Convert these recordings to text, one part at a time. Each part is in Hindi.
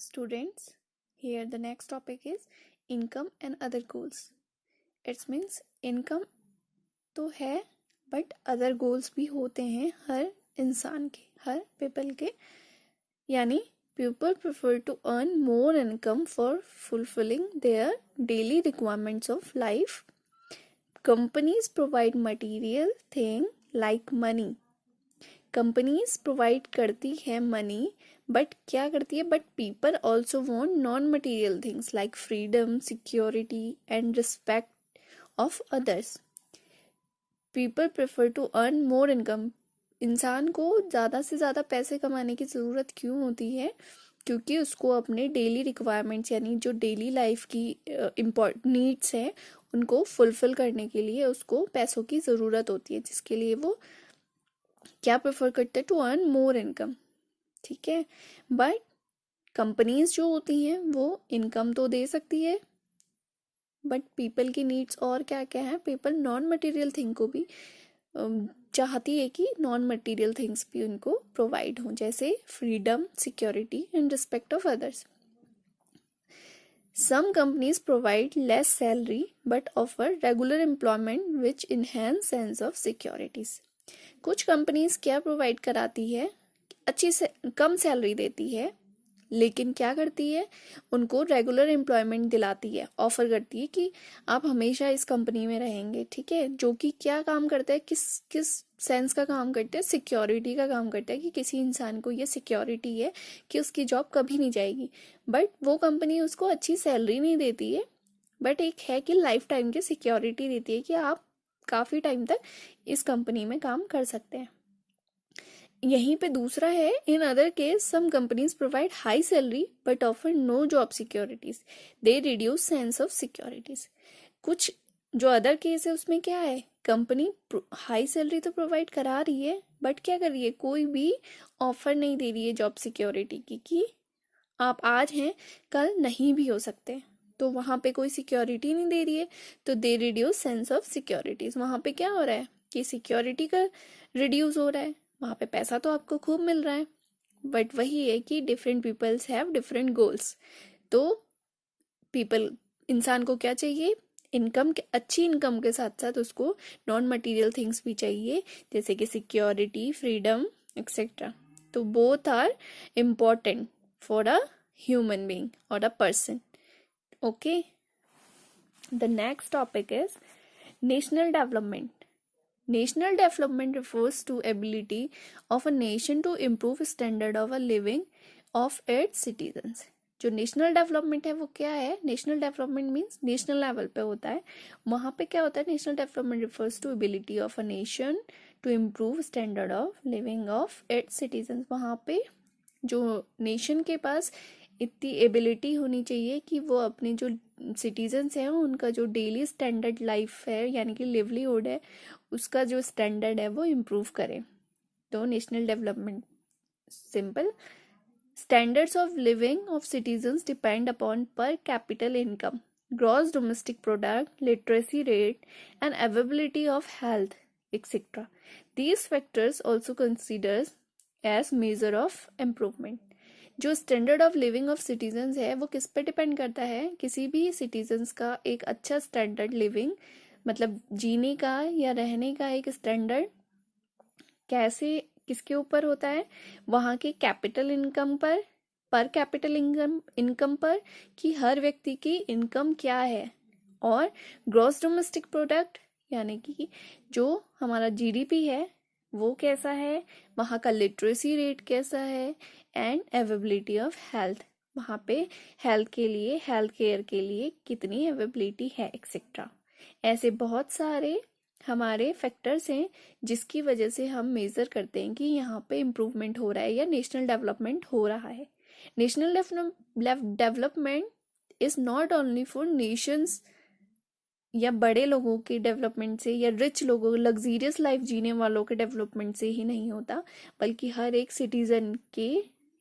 Students, here the next topic is income and other goals. It means income तो है but other goals भी होते हैं हर इंसान के, हर people के. यानी people prefer to earn more income for fulfilling their daily requirements of life. Companies provide material thing like money. Companies provide करती है मनी, बट क्या करती है, but people also want non material things like freedom, security and respect of others. People prefer to earn more income. इंसान को ज़्यादा से ज़्यादा पैसे कमाने की ज़रूरत क्यों होती है? क्योंकि उसको अपने डेली रिक्वायरमेंट्स यानी जो डेली लाइफ की इम्पोर्टेंट नीड्स हैं उनको फुलफिल करने के लिए उसको पैसों की ज़रूरत होती है, जिसके लिए वो क्या प्रेफर करते हैं, टू अर्न मोर इनकम. ठीक है, बट कंपनीज जो होती हैं वो इनकम तो दे सकती है, बट पीपल की नीड्स और क्या क्या है, पीपल नॉन मटेरियल थिंग को भी चाहती है कि नॉन मटेरियल थिंग्स भी उनको प्रोवाइड हों, जैसे freedom, security and respect of others. Some companies provide less salary but offer regular employment which enhance sense of securities. कुछ कंपनीज क्या प्रोवाइड कराती है, अच्छी से कम सैलरी देती है, लेकिन क्या करती है, उनको रेगुलर एम्प्लॉयमेंट दिलाती है, ऑफर करती है कि आप हमेशा इस कंपनी में रहेंगे. ठीक है, जो कि क्या काम करता है, किस किस सेंस का काम करता है, सिक्योरिटी का काम करता है, कि किसी इंसान को ये सिक्योरिटी है कि उसकी जॉब कभी नहीं जाएगी. बट वो कंपनी उसको अच्छी सैलरी नहीं देती है, बट एक है कि लाइफ टाइम की सिक्योरिटी देती है कि आप काफ़ी टाइम तक इस कंपनी में काम कर सकते हैं. यहीं पे दूसरा है, in other case some companies provide high salary but offer no job securities, they reduce sense of securities. कुछ जो अदर केस है उसमें क्या है, कंपनी हाई सैलरी तो प्रोवाइड करा रही है बट क्या कर रही है, कोई भी ऑफर नहीं दे रही है जॉब सिक्योरिटी की कि आप आज हैं कल नहीं भी हो सकते, तो वहां पे कोई सिक्योरिटी नहीं दे रही है, तो दे रिड्यूस सेंस ऑफ सिक्योरिटीज. वहां पे क्या हो रहा है कि सिक्योरिटी का रिड्यूस हो रहा है, वहां पे पैसा तो आपको खूब मिल रहा है, बट वही है कि different peoples have different goals. तो पीपल, इंसान को क्या चाहिए, इनकम के, अच्छी इनकम के साथ साथ उसको नॉन मटेरियल थिंग्स भी चाहिए, जैसे कि सिक्योरिटी, फ्रीडम एक्सेट्रा. तो both are important for a human being और a person. Okay, the next topic is national development. National development refers to ability of a nation to improve standard of a living of its citizens. जो नेशनल डेवलपमेंट है वो क्या है, national development means national level पे होता है. वहाँ पे क्या होता है, national development refers to ability of a nation to improve standard of living of its citizens. वहाँ पे जो नेशन के पास इतनी एबिलिटी होनी चाहिए कि वो अपने जो सिटीजन्स हैं उनका जो डेली स्टैंडर्ड लाइफ है यानी कि लिवलीहुड है उसका जो स्टैंडर्ड है वो इम्प्रूव करें. तो national development simple, standards of living of citizens depend upon per capital income, gross domestic product, literacy rate and availability of health etcetera. These factors also considers as measure of improvement. जो standard of living of citizens है वो किस पे डिपेंड करता है, किसी भी सिटीजन्स का एक अच्छा स्टैंडर्ड लिविंग मतलब जीने का या रहने का एक स्टैंडर्ड कैसे किसके ऊपर होता है, वहाँ की कैपिटल इनकम पर कैपिटल इनकम पर, कि हर व्यक्ति की इनकम क्या है, और ग्रॉस डोमेस्टिक प्रोडक्ट यानी कि जो हमारा जीडीपी है वो कैसा है, वहाँ का लिटरेसी रेट कैसा है, एंड अवेलेबिलिटी ऑफ हेल्थ, वहाँ पे हेल्थ के लिए, हेल्थ केयर के लिए कितनी अवेलेबिलिटी है एक्सेट्रा. ऐसे बहुत सारे हमारे फैक्टर्स हैं जिसकी वजह से हम मेजर करते हैं कि यहाँ पे इम्प्रूवमेंट हो रहा है या नेशनल डेवलपमेंट हो रहा है. National development is not only for Nations या बड़े लोगों के डेवलपमेंट से या रिच लोगों, लग्जीरियस लाइफ जीने वालों के डेवलपमेंट से ही नहीं होता, बल्कि हर एक सिटीजन के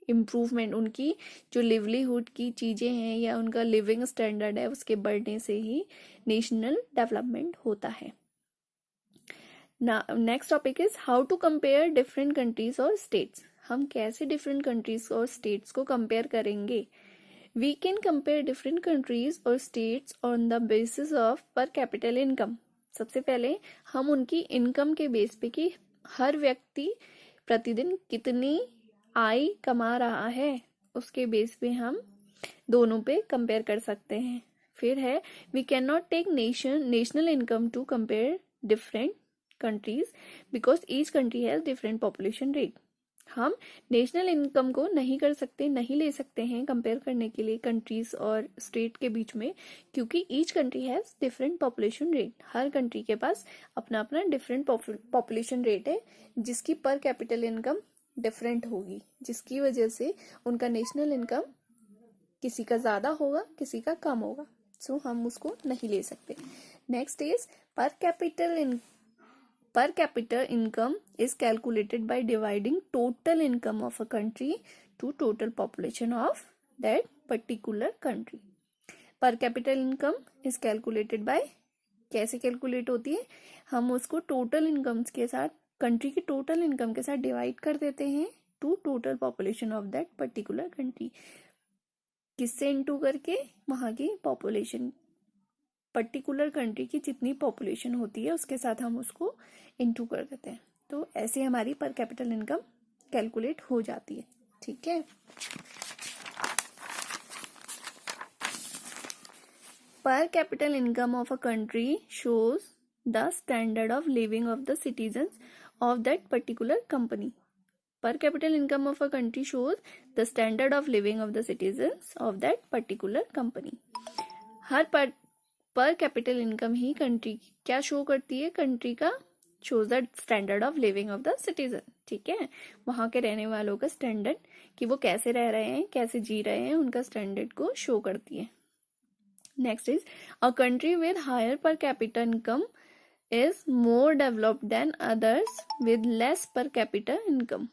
इम्प्रूवमेंट, उनकी जो लिवलीहुड की चीज़ें हैं या उनका लिविंग स्टैंडर्ड है उसके बढ़ने से ही नेशनल डेवलपमेंट होता है. Next topic is how to compare different countries और स्टेट्स. हम कैसे डिफरेंट कंट्रीज और स्टेट्स को कंपेयर करेंगे? We can compare different countries और states on the basis of per capital income. सबसे पहले हम उनकी इनकम के बेस पे कि हर व्यक्ति प्रतिदिन कितनी आय कमा रहा है, उसके बेस पे हम दोनों पे कंपेयर कर सकते हैं। फिर है we can not take national income to compare different countries because each country has different population rate. हम नेशनल इनकम को नहीं कर सकते, नहीं ले सकते हैं कंपेयर करने के लिए कंट्रीज और स्टेट के बीच में, क्योंकि each country has different population rate. Her country के पास अपना अपना डिफरेंट पॉपुलेशन रेट है, जिसकी पर कैपिटल इनकम डिफरेंट होगी, जिसकी वजह से उनका नेशनल इनकम किसी का ज्यादा होगा, किसी का कम होगा। सो हम उसको नहीं ले सकते। Next is per capita income is calculated by dividing total income of a country to total population of that particular country. Per capita income is calculated by, कैसे कैलकुलेट होती है? हम उसको टोटल इनकम्स के साथ, कंट्री की टोटल इनकम के साथ डिवाइड कर देते हैं to total population of that particular country. किससे इनटू करके? वहां की पॉपुलेशन, पर्टिकुलर कंट्री की जितनी पॉपुलेशन होती है उसके साथ हम उसको इनटू कर देते हैं। तो ऐसे हमारी पर कैपिटल इनकम कैलकुलेट हो जाती है। ठीक है। पर capital income of a country shows the standard of living of the citizens of that particular company. Per capita income of a country shows the standard of living of the citizens of that particular company. हर पर कैपिटल इनकम ही कंट्री क्या शो करती है? कंट्री का shows the standard of living of the citizen. ठीक है, वहां के रहने वालों का स्टैंडर्ड, कि वो कैसे रह रहे हैं, कैसे जी रहे हैं, उनका स्टैंडर्ड को शो करती है। Next is a country with higher per capita income is more developed than others with less per capita income.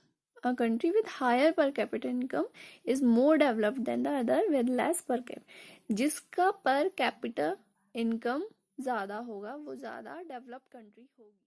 A country with higher per capita income is more developed than the other with less per capita. जिसका per capita income ज्यादा होगा वो ज्यादा डेवलप्ड कंट्री होगी।